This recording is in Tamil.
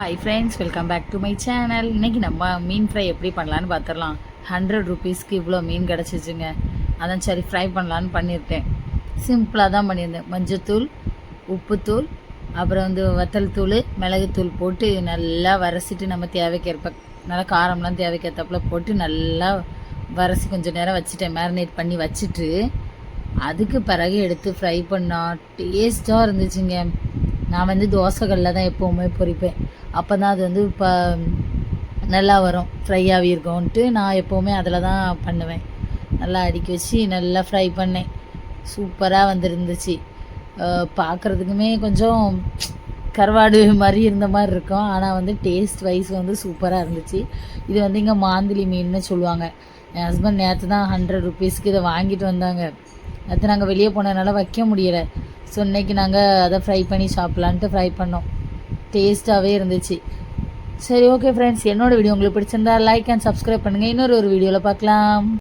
Hi friends, welcome back to my channel. இன்றைக்கி நம்ம மீன் ஃப்ரை எப்படி பண்ணலான்னு பார்த்துடலாம். 100 ருபீஸ்க்கு இவ்வளோ மீன் கிடச்சிச்சுங்க. அதான் சரி ஃப்ரை பண்ணலான்னு பண்ணியிருக்கேன். சிம்பிளாக தான் பண்ணியிருந்தேன். மஞ்சத்தூள், உப்புத்தூள், அப்புறம் வத்தல் தூள், மிளகுத்தூள் போட்டு நல்லா வரைச்சிட்டு நம்ம தேவைக்கேற்ப நல்லா காரம்லாம் தேவைக்கேற்றப்பில் போட்டு நல்லா வரைச்சி கொஞ்சம் நேரம் வச்சுட்டேன். மேரினேட் பண்ணி வச்சுட்டு அதுக்கு பிறகு எடுத்து ஃப்ரை பண்ணால் டேஸ்ட்டாக இருந்துச்சுங்க. நான் தோசைகளில் தான் எப்போவுமே பொரிப்பேன். அப்போ தான் அது இப்போ நல்லா வரும், ஃப்ரை ஆகிருக்கும்ன்ட்டு நான் எப்போவுமே அதில் தான் பண்ணுவேன். நல்லா அடுக்கி வச்சு நல்லா ஃப்ரை பண்ணேன். சூப்பராக வந்துருந்துச்சு. பார்க்குறதுக்குமே கொஞ்சம் கருவாடு மாதிரி இருந்த மாதிரி இருக்கும். ஆனால் டேஸ்ட் வைஸ் சூப்பராக இருந்துச்சு. இது இங்கே மாந்திலி மீன்னு சொல்லுவாங்க. என் ஹஸ்பண்ட் நேற்று தான் 100 ருபீஸ்க்கு இதை வாங்கிட்டு வந்தாங்க. நேற்று நாங்கள் வெளியே போனதுனால வைக்க முடியலை. ஸோ இன்றைக்கி நாங்கள் அதை ஃப்ரை பண்ணி சாப்பிட்லான்ட்டு ஃப்ரை பண்ணோம். டேஸ்ட்டாகவே இருந்துச்சு. சரி, ஓகே ஃப்ரெண்ட்ஸ், என்னோடய வீடியோ உங்களுக்கு பிடிச்சிருந்தா லைக் அண்ட் சப்ஸ்கிரைப் பண்ணுங்கள். இன்னொரு வீடியோவில் பார்க்கலாம்.